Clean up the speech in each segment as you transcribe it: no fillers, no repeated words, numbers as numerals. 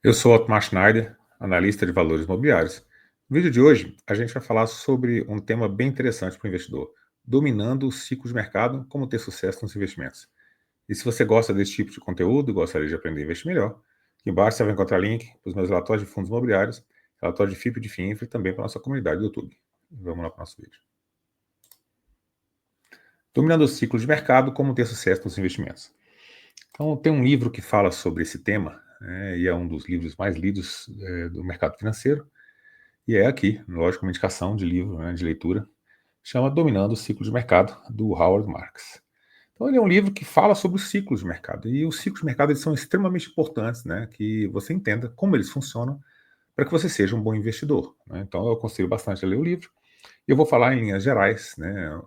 Eu sou Otmar Schneider, analista de valores imobiliários. No vídeo de hoje, a gente vai falar sobre um tema bem interessante para o investidor: dominando o ciclo de mercado, como ter sucesso nos investimentos. E se você gosta desse tipo de conteúdo e gostaria de aprender a investir melhor, aqui embaixo você vai encontrar link para os meus relatórios de fundos imobiliários, relatório de FIP e de FIINFRA e também para a nossa comunidade do YouTube. Vamos lá para o nosso vídeo. Dominando o ciclo de mercado, como ter sucesso nos investimentos. Então, tem um livro que fala sobre esse tema, e é um dos livros mais lidos do mercado financeiro. E é aqui, lógico, uma indicação de livro, né, de leitura, chama Dominando o Ciclo de Mercado, do Howard Marks. Então ele é um livro que fala sobre os ciclos de mercado, e os ciclos de mercado eles são extremamente importantes, né, que você entenda como eles funcionam para que você seja um bom investidor, né? Então eu aconselho bastante a ler o livro, e eu vou falar em linhas gerais, né,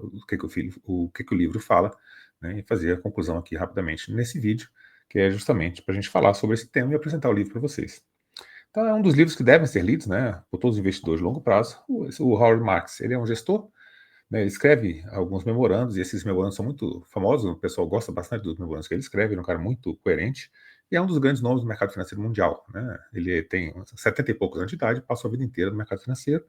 o que o livro fala, né, e fazer a conclusão aqui rapidamente nesse vídeo, que é justamente para a gente falar sobre esse tema e apresentar o livro para vocês. Então é um dos livros que devem ser lidos, né, por todos os investidores de longo prazo. O Howard Marks, ele é um gestor, né, ele escreve alguns memorandos, e esses memorandos são muito famosos, o pessoal gosta bastante dos memorandos que ele escreve, ele é um cara muito coerente, e é um dos grandes nomes do mercado financeiro mundial, né? Ele tem 70 e poucos anos de idade, passou a vida inteira no mercado financeiro,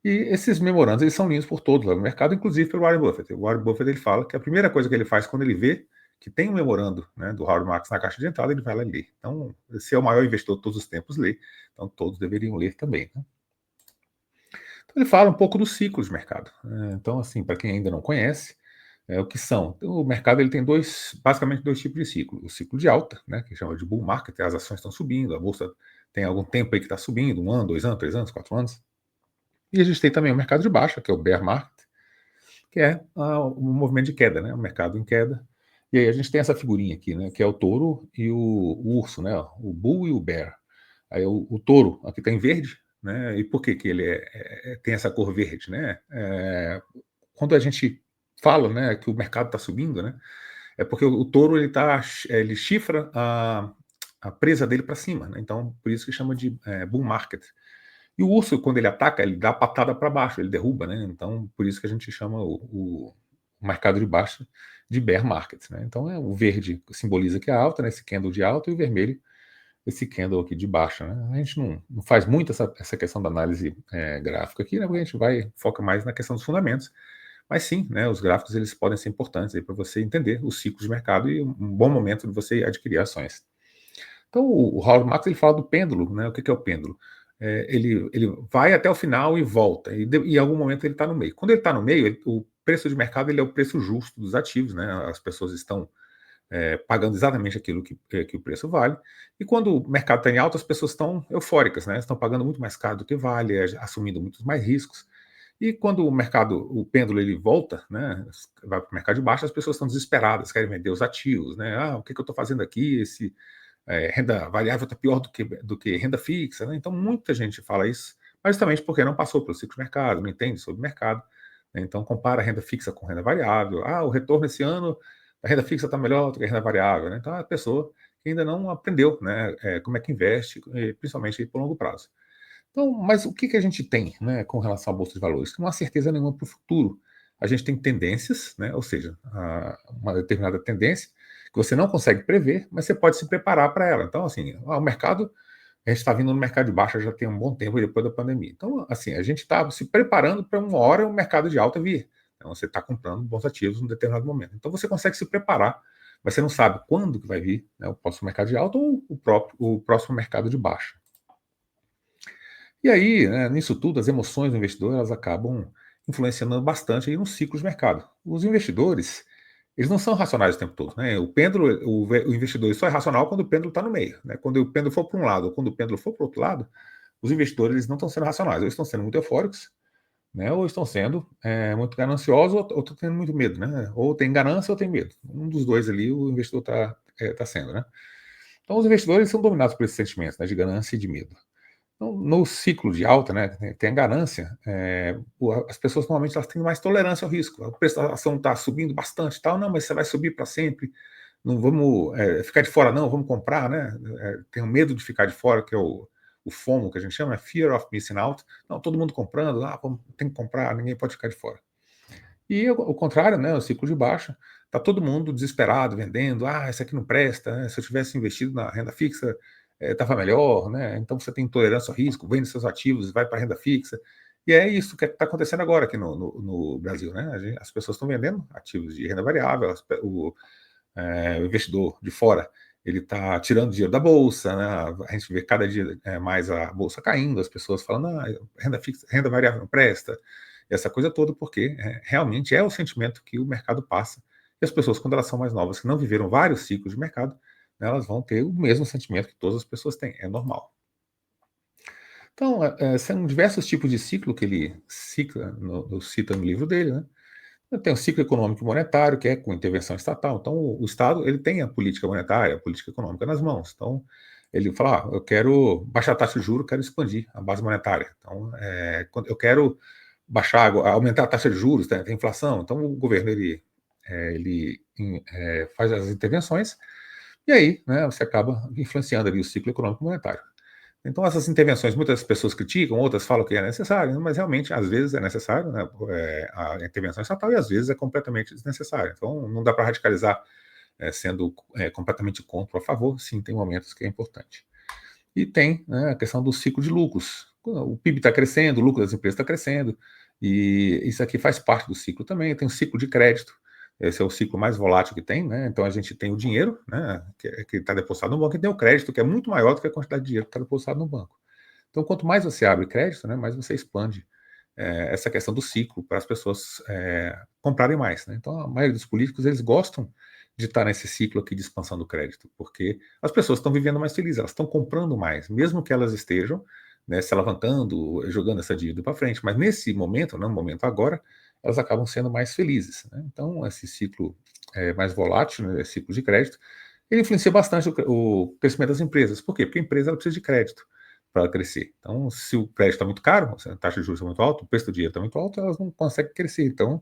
e esses memorandos eles são lidos por todos lá no mercado, inclusive pelo Warren Buffett. O Warren Buffett ele fala que a primeira coisa que ele faz quando ele vê que tem um memorando, né, do Howard Marks na caixa de entrada, ele vai lá ler. Então, se é o maior investidor de todos os tempos, lê. Então, todos deveriam ler também, né? Então, ele fala um pouco dos ciclos de mercado. Então, assim, para quem ainda não conhece, o que são? Então, o mercado ele tem basicamente dois tipos de ciclo. O ciclo de alta, né, que chama de bull market, as ações estão subindo, a bolsa tem algum tempo aí que está subindo, 1 ano, 2 anos, 3 anos, 4 anos. E a gente tem também o mercado de baixa, que é o bear market, que é um movimento de queda, né, o mercado em queda. E aí a gente tem essa figurinha aqui, né, que é o touro e o urso, né, o bull e o bear. Aí o touro aqui está em verde, né? E por que que ele tem essa cor verde, né? Quando a gente fala, né, que o mercado está subindo, né, é porque o touro ele chifra a presa dele para cima, né? Então por isso que chama de bull market. E o urso, quando ele ataca, ele dá a patada para baixo, ele derruba, né? Então por isso que a gente chama o mercado de baixo de bear market, né? Então o verde simboliza que é alta, né? Esse candle de alta, e o vermelho esse candle aqui de baixa, né? A gente não faz muito essa questão da análise gráfica aqui, né? Porque a gente foca mais na questão dos fundamentos. Mas sim, né? Os gráficos eles podem ser importantes para você entender os ciclos de mercado e um bom momento de você adquirir ações. Então o Howard Marks ele fala do pêndulo, né? O que é o pêndulo? Ele vai até o final e volta, e em algum momento ele está no meio. Quando ele está no meio, o preço de mercado ele é o preço justo dos ativos, né? As pessoas estão pagando exatamente aquilo que o preço vale. E quando o mercado está em alta, as pessoas estão eufóricas, né? Estão pagando muito mais caro do que vale, assumindo muitos mais riscos. E quando o pêndulo ele volta, né, vai para o mercado de baixo, as pessoas estão desesperadas, querem vender os ativos, né? O que eu estou fazendo aqui? Renda variável está pior do que renda fixa, né? Então muita gente fala isso, mas justamente porque não passou pelo ciclo de mercado, não entende sobre o mercado, né? Então compara renda fixa com renda variável. O retorno esse ano a renda fixa está melhor do que a renda variável, né? Então, é a pessoa que ainda não aprendeu, né, como é que investe, principalmente por longo prazo. Então, mas o que a gente tem, né, com relação à Bolsa de Valores? Não há certeza nenhuma para o futuro. A gente tem tendências, né, ou seja, uma determinada tendência que você não consegue prever, mas você pode se preparar para ela. Então, assim, o mercado, a gente está vindo no mercado de baixa já tem um bom tempo depois da pandemia. Então, assim, a gente está se preparando para uma hora o mercado de alta vir. Então, você está comprando bons ativos em um determinado momento. Então, você consegue se preparar, mas você não sabe quando que vai vir, né, o próximo mercado de alta ou o próximo mercado de baixa. E aí, né, nisso tudo, as emoções do investidor elas acabam influenciando bastante aí no ciclo de mercado. Os investidores, eles não são racionais o tempo todo, né? O investidor só é racional quando o pêndulo está no meio, né? Quando o pêndulo for para um lado ou quando o pêndulo for para o outro lado, os investidores eles não estão sendo racionais, ou estão sendo muito eufóricos, né? Ou estão sendo muito gananciosos, ou estão tendo muito medo, né? Ou tem ganância ou tem medo. Um dos dois ali o investidor está sendo, né? Então os investidores são dominados por esses sentimentos, né, de ganância e de medo. No ciclo de alta, né, tem a ganância, as pessoas normalmente elas têm mais tolerância ao risco. O preço da ação está subindo bastante, tal, não, mas você vai subir para sempre. Não vamos ficar de fora, não, vamos comprar, né? Tenho medo de ficar de fora, que é o FOMO, que a gente chama, Fear of Missing Out. Não, todo mundo comprando, tem que comprar, ninguém pode ficar de fora. E o contrário, né, o ciclo de baixa, está todo mundo desesperado, vendendo, isso aqui não presta, né? Se eu tivesse investido na renda fixa, estava melhor, né? Então você tem tolerância ao risco, vende seus ativos, vai para renda fixa. E é isso que está acontecendo agora aqui no Brasil, né? As pessoas estão vendendo ativos de renda variável, o investidor de fora, ele está tirando dinheiro da bolsa, né? A gente vê cada dia mais a bolsa caindo, as pessoas falando, renda fixa, renda variável não presta, essa coisa toda, porque realmente é o sentimento que o mercado passa. E as pessoas, quando elas são mais novas, que não viveram vários ciclos de mercado, né, elas vão ter o mesmo sentimento que todas as pessoas têm, é normal. Então, são diversos tipos de ciclo que ele cita no livro dele, né? Tem o ciclo econômico e monetário, que é com intervenção estatal. Então, o Estado ele tem a política monetária, a política econômica nas mãos. Então, ele fala, eu quero baixar a taxa de juros, quero expandir a base monetária. Então, eu quero aumentar a taxa de juros, tem inflação. Então, o governo ele faz as intervenções e aí, né, você acaba influenciando ali o ciclo econômico e monetário. Então, essas intervenções, muitas pessoas criticam, outras falam que é necessário, mas realmente, às vezes, é necessário, né, a intervenção estatal e às vezes é completamente desnecessária. Então, não dá para radicalizar sendo completamente contra ou a favor, sim, tem momentos que é importante. E tem, né, a questão do ciclo de lucros. O PIB está crescendo, o lucro das empresas está crescendo, e isso aqui faz parte do ciclo também. Tem o ciclo de crédito, esse é o ciclo mais volátil que tem, né? Então a gente tem o dinheiro, né, que está depositado no banco, e tem o crédito, que é muito maior do que a quantidade de dinheiro que está depositado no banco. Então, quanto mais você abre crédito, né, mais você expande essa questão do ciclo para as pessoas comprarem mais, né? Então, a maioria dos políticos, eles gostam de estar nesse ciclo aqui de expansão do crédito, porque as pessoas estão vivendo mais felizes, elas estão comprando mais, mesmo que elas estejam, né, se alavancando, jogando essa dívida para frente, mas nesse momento, no momento agora, elas acabam sendo mais felizes, né? Então, esse ciclo mais volátil, né, esse ciclo de crédito, ele influencia bastante o crescimento das empresas. Por quê? Porque a empresa ela precisa de crédito para crescer. Então, se o crédito está muito caro, se a taxa de juros está muito alta, o preço do dinheiro está muito alto, elas não conseguem crescer. Então,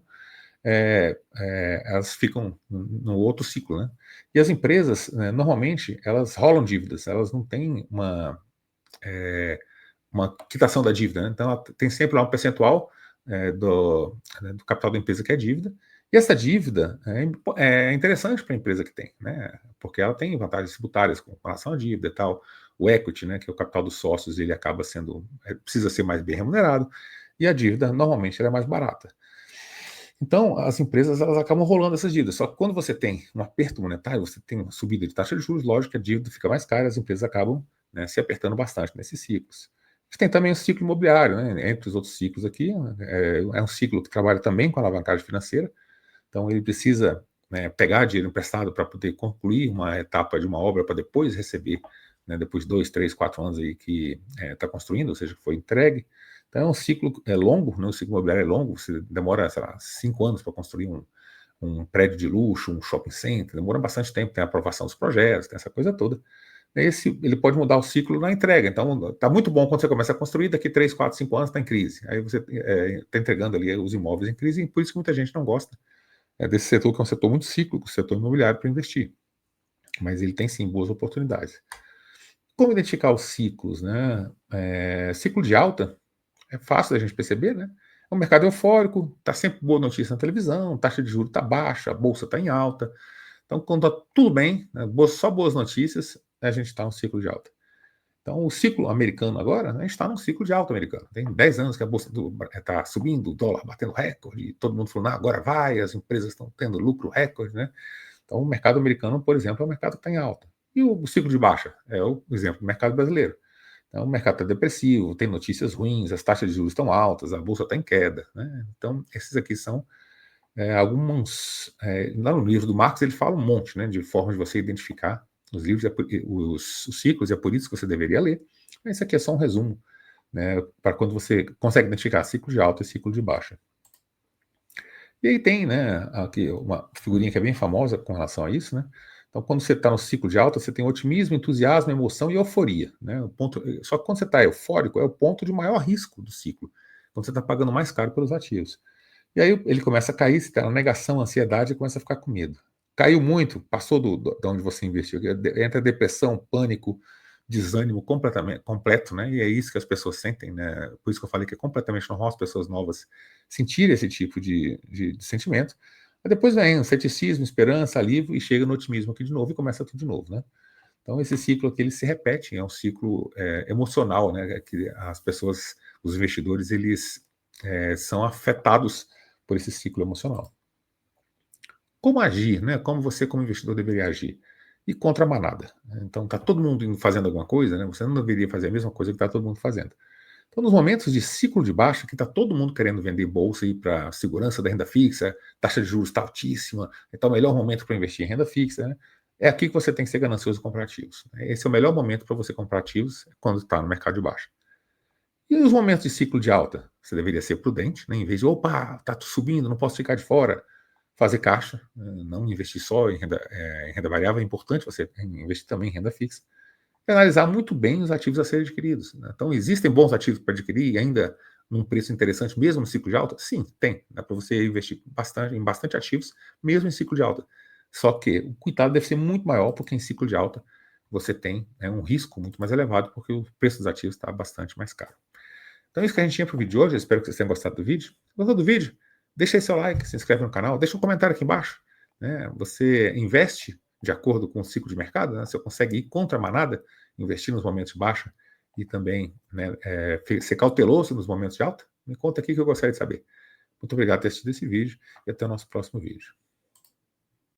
elas ficam no outro ciclo, né? E as empresas, né, normalmente, elas rolam dívidas, elas não têm uma quitação da dívida, né? Então, ela tem sempre lá um percentual do capital da empresa que é dívida, e essa dívida é interessante para a empresa que tem, né? Porque ela tem vantagens tributárias com relação à dívida e tal. O equity, né, que é o capital dos sócios, ele acaba sendo, precisa ser mais bem remunerado, e a dívida, normalmente, ela é mais barata. Então, as empresas elas acabam rolando essas dívidas. Só que quando você tem um aperto monetário, você tem uma subida de taxa de juros, lógico que a dívida fica mais cara, as empresas acabam, né, se apertando bastante nesses ciclos. Você tem também o ciclo imobiliário, né, entre os outros ciclos aqui, é um ciclo que trabalha também com alavancagem financeira, então ele precisa, né, pegar dinheiro emprestado para poder concluir uma etapa de uma obra para depois receber, né, depois de 2, 3, 4 anos aí que está construindo, ou seja, que foi entregue. Então é um ciclo longo, né, o ciclo imobiliário é longo, você demora, sei lá, 5 anos para construir um prédio de luxo, um shopping center, demora bastante tempo, tem a aprovação dos projetos, tem essa coisa toda. Ele pode mudar o ciclo na entrega. Então, está muito bom quando você começa a construir, daqui 3, 4, 5 anos está em crise. Aí você está entregando ali os imóveis em crise, e por isso que muita gente não gosta desse setor, que é um setor muito cíclico, o setor imobiliário, para investir. Mas ele tem sim boas oportunidades. Como identificar os ciclos, né? Ciclo de alta é fácil da gente perceber, né? É um mercado eufórico, está sempre boa notícia na televisão, taxa de juros está baixa, a bolsa está em alta. Então, quando está tudo bem, né, só boas notícias, a gente está no ciclo de alta. Então, o ciclo americano agora, né, a gente está num ciclo de alta americano. Tem 10 anos que a bolsa está subindo, o dólar batendo recorde, e todo mundo falando, agora vai, as empresas estão tendo lucro recorde, né? Então, o mercado americano, por exemplo, é um mercado que está em alta. E o ciclo de baixa é o exemplo do mercado brasileiro. Então, o mercado está depressivo, tem notícias ruins, as taxas de juros estão altas, a bolsa está em queda, né? Então, esses aqui são alguns. Lá no livro do Marx, ele fala um monte, né, de formas de você identificar os livros, os ciclos, e é por isso que você deveria ler. Esse aqui é só um resumo, né, para quando você consegue identificar ciclo de alta e ciclo de baixa. E aí tem, né, aqui uma figurinha que é bem famosa com relação a isso, né? Então, quando você está no ciclo de alta, você tem otimismo, entusiasmo, emoção e euforia, né? Só que quando você está eufórico, é o ponto de maior risco do ciclo, quando você está pagando mais caro pelos ativos. E aí ele começa a cair, você está na negação, ansiedade, e começa a ficar com medo. Caiu muito, passou de onde você investiu, entra depressão, pânico, desânimo completo, né? E é isso que as pessoas sentem, né? Por isso que eu falei que é completamente normal as pessoas novas sentirem esse tipo de sentimento. Aí depois vem o ceticismo, esperança, alívio, e chega no otimismo aqui de novo e começa tudo de novo, né? Então, esse ciclo aqui ele se repete, é um ciclo emocional, né? Que as pessoas, os investidores, eles são afetados por esse ciclo emocional. Como agir, né? Como você, como investidor, deveria agir? E contra a manada. Então, está todo mundo fazendo alguma coisa, né? Você não deveria fazer a mesma coisa que está todo mundo fazendo. Então, nos momentos de ciclo de baixa, que está todo mundo querendo vender bolsa e ir para segurança da renda fixa, taxa de juros está altíssima, então é o melhor momento para investir em renda fixa, né? É aqui que você tem que ser ganancioso e comprar ativos. Esse é o melhor momento para você comprar ativos quando está no mercado de baixa. E os momentos de ciclo de alta? Você deveria ser prudente, né? Em vez de, opa, está subindo, não posso ficar de fora. Fazer caixa, não investir só em renda variável, é importante você investir também em renda fixa. E analisar muito bem os ativos a serem adquiridos, né? Então, existem bons ativos para adquirir e ainda num preço interessante, mesmo no ciclo de alta? Sim, tem. Dá para você investir em bastante ativos, mesmo em ciclo de alta. Só que o cuidado deve ser muito maior, porque em ciclo de alta você tem um risco muito mais elevado, porque o preço dos ativos está bastante mais caro. Então, é isso que a gente tinha para o vídeo de hoje. Eu espero que vocês tenham gostado do vídeo. Gostou do vídeo? Deixa aí seu like, se inscreve no canal, deixa um comentário aqui embaixo, né? Você investe de acordo com o ciclo de mercado, né? Você consegue ir contra a manada, investir nos momentos de baixa e também, né, ser cauteloso nos momentos de alta? Me conta aqui que eu gostaria de saber. Muito obrigado por ter assistido esse vídeo e até o nosso próximo vídeo.